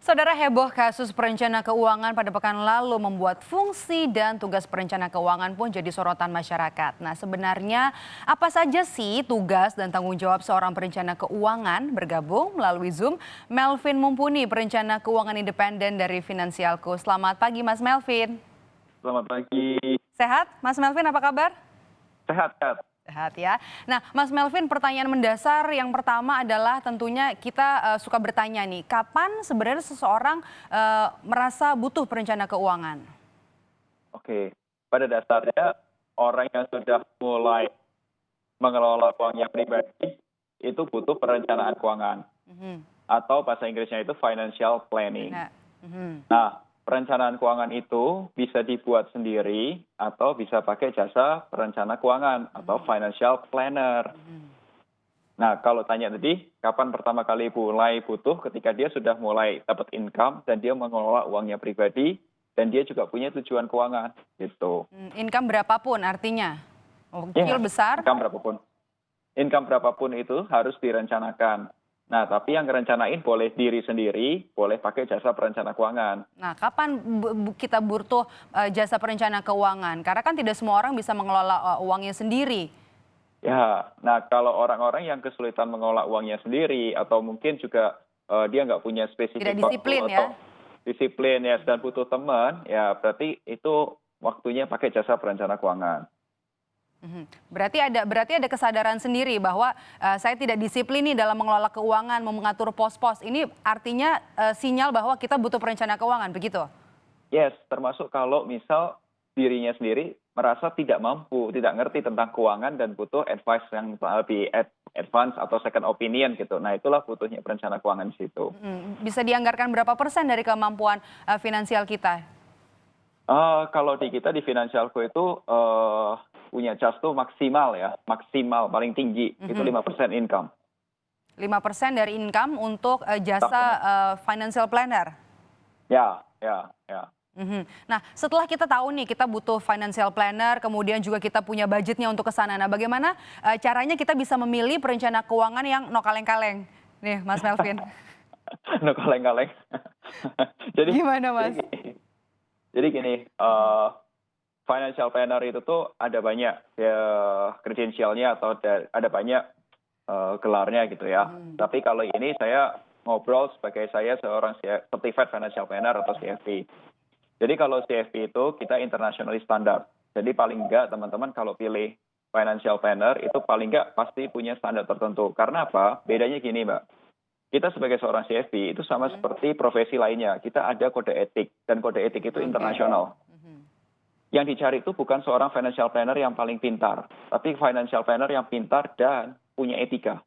Saudara, heboh kasus perencana keuangan pada pekan lalu membuat fungsi dan tugas perencana keuangan pun jadi sorotan masyarakat. Nah, sebenarnya apa saja sih tugas dan tanggung jawab seorang perencana keuangan? Bergabung melalui Zoom, Melvin Mumpuni, perencana keuangan independen dari Finansialku. Selamat pagi, Mas Melvin. Selamat pagi. Sehat, Mas Melvin, apa kabar? Sehat, sehat. Sehat ya. Nah, Mas Melvin, pertanyaan mendasar yang pertama adalah tentunya kita suka bertanya nih, kapan sebenarnya seseorang merasa butuh perencana keuangan? Oke. Pada dasarnya orang yang sudah mulai mengelola uangnya pribadi itu butuh perencanaan keuangan Mhm. atau bahasa Inggrisnya itu financial planning. Benar. Mhm. Nah, perencanaan keuangan itu bisa dibuat sendiri atau bisa pakai jasa perencana keuangan atau financial planner. Mhm. Nah, kalau tanya tadi, kapan pertama kali mulai butuh ketika dia sudah mulai dapat income dan dia mengelola uangnya pribadi dan dia juga punya tujuan keuangan gitu. Income berapapun artinya? Oh, kecil, Yes, besar? income berapapun. Income berapapun itu harus direncanakan. Nah, tapi yang ngerencanain boleh diri sendiri, boleh pakai jasa perencana keuangan. Nah, kapan kita butuh jasa perencana keuangan? Karena kan tidak semua orang bisa mengelola uangnya sendiri. Ya, nah kalau orang-orang yang kesulitan mengelola uangnya sendiri atau mungkin juga dia nggak punya Tidak spesifik waktu disiplin ya? atau disiplin ya dan butuh teman, ya berarti itu waktunya pakai jasa perencana keuangan. Mhm. Berarti ada kesadaran sendiri bahwa saya tidak disiplin nih dalam mengelola keuangan, mengatur pos-pos. Ini artinya sinyal bahwa kita butuh perencana keuangan, begitu? Yes, termasuk kalau misal dirinya sendiri merasa tidak mampu, tidak ngerti tentang keuangan dan butuh advice yang lebih advance atau second opinion gitu. Nah, itulah butuhnya perencana keuangan di situ. Bisa dianggarkan berapa persen dari kemampuan finansial kita? Kalau di kita di Finansialku itu punya cas tuh maksimal ya, maksimal paling tinggi itu 5% income 5% dari income untuk jasa tahunan. financial planner. Ya, ya, ya. Mhm. Nah, setelah kita tahu nih kita butuh financial planner, kemudian juga kita punya budgetnya untuk ke sana. Nah, bagaimana caranya kita bisa memilih perencana keuangan yang no kaleng-kaleng? Nih, Mas Melvin. No kaleng-kaleng. Jadi Gimana, jadi Mas? gini jadi gini, financial planner itu tuh ada banyak ya kredensialnya atau ada banyak gelarnya gitu ya. Tapi kalau ini saya ngobrol sebagai saya seorang certified financial planner atau CFP. Jadi kalau CFP itu kita internationally standard. Jadi paling enggak teman-teman kalau pilih financial planner itu paling enggak pasti punya standar tertentu. Karena apa? Bedanya gini, Mbak. Kita sebagai seorang CFP itu sama seperti profesi lainnya. Kita ada kode etik dan kode etik itu Oke. internasional. Yang dicari itu bukan seorang financial planner yang paling pintar, tapi financial planner yang pintar dan punya etika.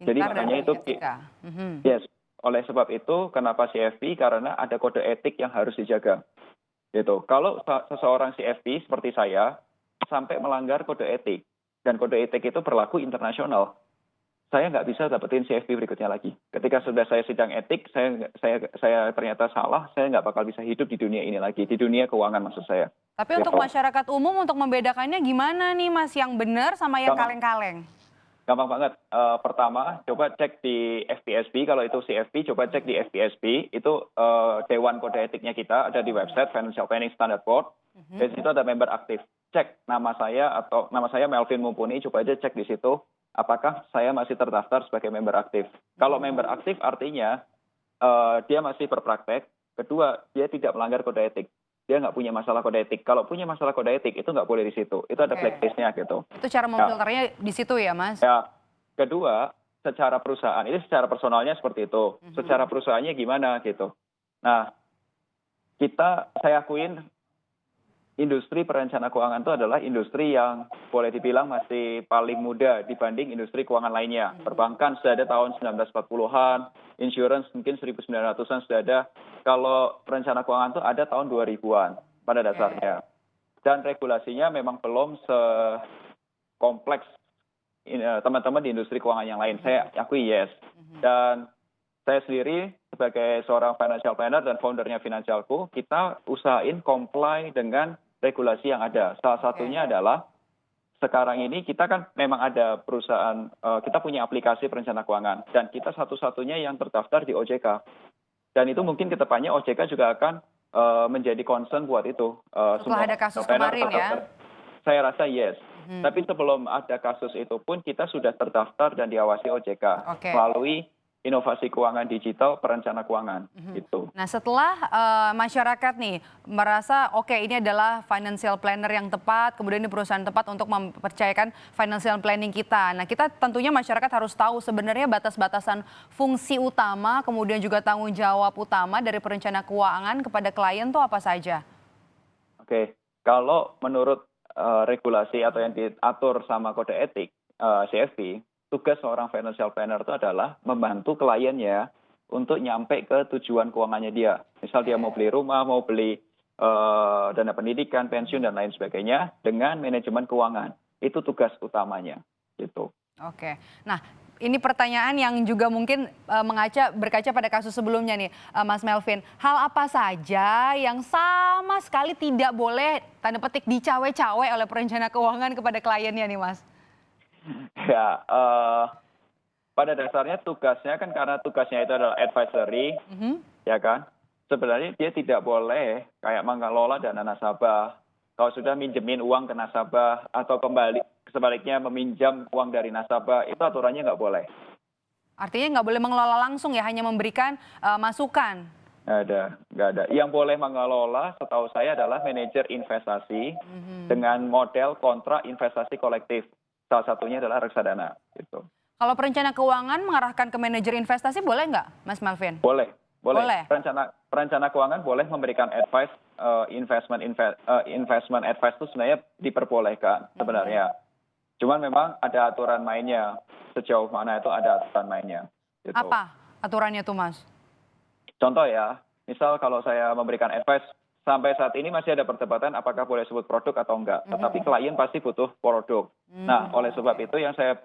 Jadi Pintar dan makanya punya itu etika. Mhm. yes, oleh sebab itu kenapa CFP? Karena ada kode etik yang harus dijaga. Gitu. Kalau seseorang CFP seperti saya sampai melanggar kode etik dan kode etik itu berlaku internasional, saya nggak bisa dapetin CFP berikutnya lagi. Ketika sudah saya sidang etik, saya ternyata salah, saya nggak bakal bisa hidup di dunia ini lagi, di dunia keuangan maksud saya. Tapi untuk Gitu. masyarakat umum untuk membedakannya gimana nih, Mas, yang benar sama yang Gampang, kaleng-kaleng? gampang banget. Pertama, coba cek di FPSB, kalau itu CFP, coba cek di FPSB, itu Dewan Kode Etiknya kita ada di website Financial Planning Standard Board. Di situ ada member aktif. Cek nama saya Melvin Mumpuni, coba aja cek di situ apakah saya masih terdaftar sebagai member aktif. Kalau member aktif artinya dia masih berpraktek. Kedua, dia tidak melanggar kode etik. Dia nggak punya masalah kode etik. Kalau punya masalah kode etik itu nggak boleh di situ. Itu ada Oke. blacklistnya gitu. Itu cara Ya, memfilternya di situ ya, Mas? ya. Kedua, secara perusahaan ini secara personalnya seperti itu. Secara perusahaannya gimana gitu. Nah, saya akuin industri perencana keuangan itu adalah industri yang boleh dibilang masih paling muda dibanding industri keuangan lainnya. Perbankan sudah ada tahun 1940-an, insurance mungkin 1900-an sudah ada. Kalau perencana keuangan itu ada tahun 2000-an pada dasarnya. Dan regulasinya memang belum sekompleks teman-teman di industri keuangan yang lain. Saya akui yes. Dan saya sendiri sebagai seorang financial planner dan foundernya Finansialku, kita usahain comply dengan regulasi yang ada. Salah satunya adalah sekarang ini kita kan memang ada perusahaan, kita punya aplikasi perencana keuangan dan kita satu-satunya yang terdaftar di OJK. Dan itu mungkin kedepannya OJK juga akan menjadi concern buat itu. Setelah ada kasus kemarin ya. Saya rasa yes. Mhm. Tapi sebelum ada kasus itu pun kita sudah terdaftar dan diawasi OJK Oke. melalui inovasi keuangan digital perencana keuangan gitu. Nah setelah masyarakat nih merasa oke ini adalah financial planner yang tepat, kemudian ini perusahaan tepat untuk mempercayakan financial planning kita. Nah kita tentunya masyarakat harus tahu sebenarnya batas-batasan fungsi utama, kemudian juga tanggung jawab utama dari perencana keuangan kepada klien tuh apa saja? Oke, kalau menurut regulasi atau yang diatur sama kode etik CFP, tugas seorang financial planner itu adalah membantu kliennya untuk nyampe ke tujuan keuangannya dia. Misal dia mau beli rumah, mau beli dana pendidikan, pensiun dan lain sebagainya dengan manajemen keuangan. Itu tugas utamanya, gitu. Oke. Nah, ini pertanyaan yang juga mungkin berkaca pada kasus sebelumnya nih, Mas Melvin. Hal apa saja yang sama sekali tidak boleh tanda petik dicawe-cawe oleh perencana keuangan kepada kliennya nih, Mas? Ya, pada dasarnya tugasnya kan karena tugasnya itu adalah advisory, ya kan? Sebenarnya dia tidak boleh kayak mengelola dana nasabah. Kalau sudah minjemin uang ke nasabah atau sebaliknya meminjam uang dari nasabah, itu aturannya nggak boleh. Artinya nggak boleh mengelola langsung ya, hanya memberikan masukan. Nggak ada. Yang boleh mengelola setahu saya adalah manajer investasi dengan model kontrak investasi kolektif. Salah satunya adalah reksadana. Gitu. Kalau perencana keuangan mengarahkan ke manajer investasi boleh nggak, Mas Melvin? Boleh. Boleh. Perencana keuangan boleh memberikan advice, investment advice itu sebenarnya diperbolehkan sebenarnya. Cuman memang ada aturan mainnya. Sejauh mana itu ada aturan mainnya. Gitu. Apa aturannya tuh, Mas? Contoh ya, misal kalau saya memberikan advice, sampai saat ini masih ada perdebatan apakah boleh sebut produk atau enggak. Tetapi klien pasti butuh produk. Nah, oleh sebab itu yang saya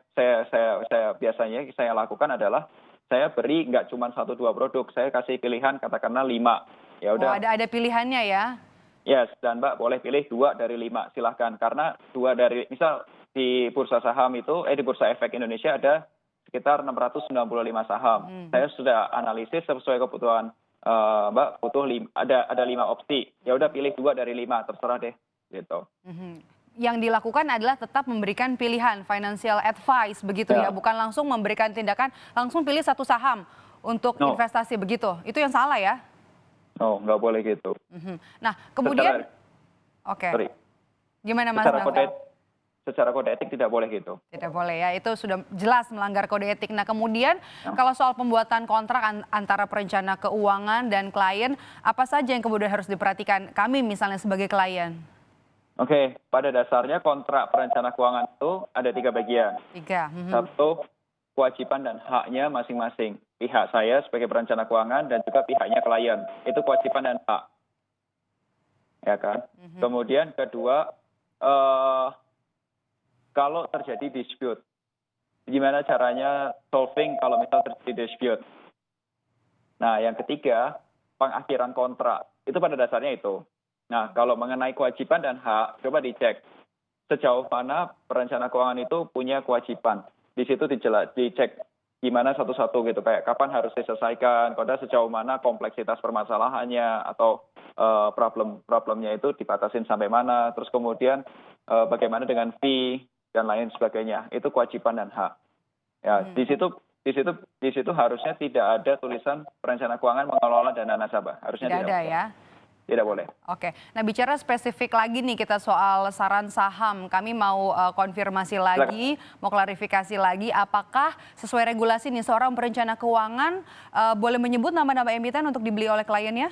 biasanya saya lakukan adalah saya beri nggak cuma 1-2 produk, saya kasih pilihan katakanlah 5. Ya Oh, udah. ada pilihannya ya? Yes, dan Mbak boleh pilih 2 dari 5, silahkan. Karena 2 dari, misal di bursa saham itu, di bursa efek Indonesia ada sekitar 695 saham. Saya sudah analisis sesuai kebutuhan Mbak, butuh ada 5 opsi. Ya udah pilih 2 dari 5, terserah deh, gitu. Yang dilakukan adalah tetap memberikan pilihan financial advice begitu ya, bukan langsung memberikan tindakan langsung pilih satu saham untuk investasi begitu. Itu yang salah ya? No, nggak boleh gitu. Nah, kemudian Sorry. Gimana Mas Melvin? Secara kode etik tidak boleh gitu. Tidak boleh ya, itu sudah jelas melanggar kode etik. Nah kemudian kalau soal pembuatan kontrak antara perencana keuangan dan klien, apa saja yang kemudian harus diperhatikan kami misalnya sebagai klien? Oke, pada dasarnya kontrak perencana keuangan itu ada 3 bagian. 3. Satu, kewajiban dan haknya masing-masing. Pihak saya sebagai perencana keuangan dan juga pihaknya klien. Itu kewajiban dan hak. Ya kan? Kemudian kedua, kalau terjadi dispute, gimana caranya solving kalau misal terjadi dispute. Nah, yang ketiga, pengakhiran kontrak. Itu pada dasarnya itu. Nah, kalau mengenai kewajiban dan hak, coba dicek sejauh mana perencana keuangan itu punya kewajiban. Di situ dicek gimana satu-satu gitu, kayak kapan harus diselesaikan, kode sejauh mana kompleksitas permasalahannya, atau problemnya itu dibatasin sampai mana, terus kemudian bagaimana dengan fee dan lain sebagainya. Itu kewajiban dan hak. Ya, di situ harusnya tidak ada tulisan perencana keuangan mengelola dana nasabah. Harusnya tidak ada ya. Tidak boleh. Oke, nah bicara spesifik lagi nih kita soal saran saham. Kami mau konfirmasi lagi, mau klarifikasi lagi. Apakah sesuai regulasi nih seorang perencana keuangan boleh menyebut nama-nama emiten untuk dibeli oleh kliennya?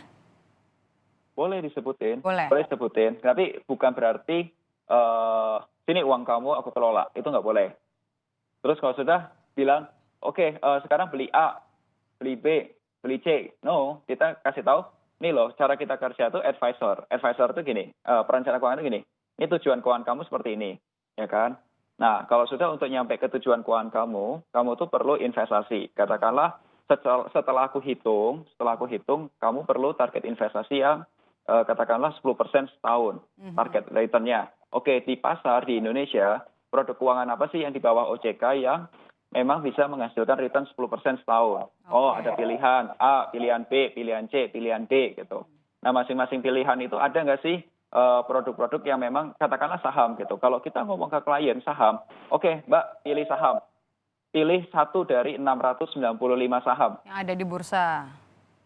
Boleh disebutin. Boleh disebutin. Tapi bukan berarti sini uang kamu aku kelola. Itu nggak boleh. Terus kalau sudah bilang, oke, sekarang beli A, beli B, beli C. No, kita kasih tahu. Nih loh, cara kita kerja itu advisor. Advisor itu gini, perencana keuangan itu gini. Ini tujuan keuangan kamu seperti ini, ya kan? Nah, kalau sudah untuk nyampe ke tujuan keuangan kamu tuh perlu investasi. Katakanlah setelah aku hitung, kamu perlu target investasi yang katakanlah 10% setahun, target returnnya. Oke, di pasar di Indonesia, produk keuangan apa sih yang di bawah OJK yang memang bisa menghasilkan return 10% setahun. Oh, ada pilihan A, pilihan B, pilihan C, pilihan D gitu. Nah, masing-masing pilihan itu ada nggak sih produk-produk yang memang katakanlah saham gitu. Kalau kita ngomong ke klien saham, oke, Mbak, pilih saham. Pilih satu dari 695 saham. Yang ada di bursa.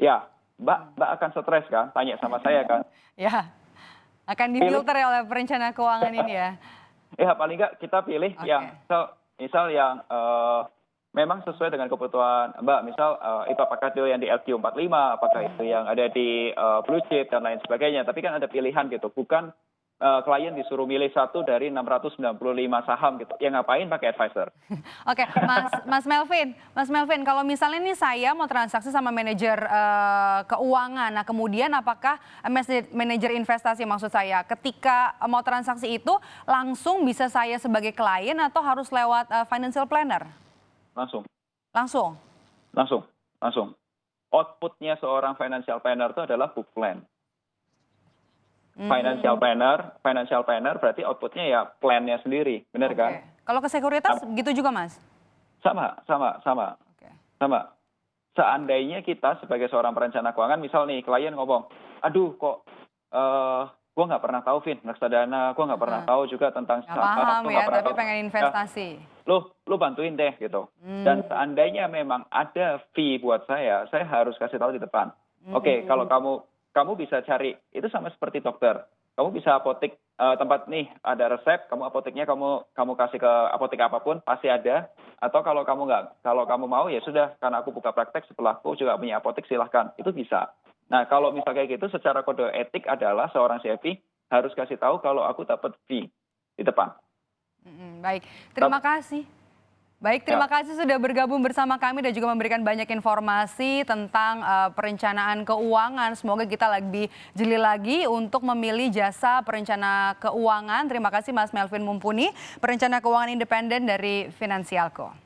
Ya, Mbak akan stres kan? Tanya sama saya kan? Ya, akan difilter ya oleh perencana keuangan ini ya. Ya, paling nggak kita pilih yang misal yang memang sesuai dengan kebutuhan Mbak. Misal itu apakah itu yang di LQ45, apakah itu yang ada di Blue Chip dan lain sebagainya. Tapi kan ada pilihan gitu, bukan klien disuruh milih satu dari 695 saham gitu. Ya ngapain pakai advisor? Oke, Mas Melvin, kalau misalnya nih saya mau transaksi sama manajer keuangan, nah kemudian apakah manajer investasi maksud saya, ketika mau transaksi itu langsung bisa saya sebagai klien atau harus lewat financial planner? Langsung. Outputnya seorang financial planner itu adalah book plan. Financial planner berarti outputnya ya plannya sendiri, benar kan? Kalau ke sekuritas gitu juga, Mas? Sama. Seandainya kita sebagai seorang perencana keuangan, misal nih klien ngomong, aduh kok gue nggak pernah tahu reksadana, gue nggak pernah tahu juga tentang nggak paham ya, tapi pengen investasi. Lu bantuin deh gitu. Dan seandainya memang ada fee buat saya harus kasih tahu di depan. Oke, kalau kamu bisa cari, itu sama seperti dokter. Kamu bisa apotek tempat nih ada resep, kamu apoteknya kamu kasih ke apotek apapun pasti ada. Atau kalau kamu mau ya sudah, karena aku buka praktek setelah aku juga punya apotek silahkan, itu bisa. Nah kalau misalnya kayak gitu, secara kode etik adalah seorang CFP harus kasih tahu kalau aku dapat fee di depan. Baik, terima kasih. Baik, terima kasih sudah bergabung bersama kami dan juga memberikan banyak informasi tentang perencanaan keuangan. Semoga kita lebih jeli lagi untuk memilih jasa perencana keuangan. Terima kasih Mas Melvin Mumpuni, perencana keuangan independen dari Finansialco.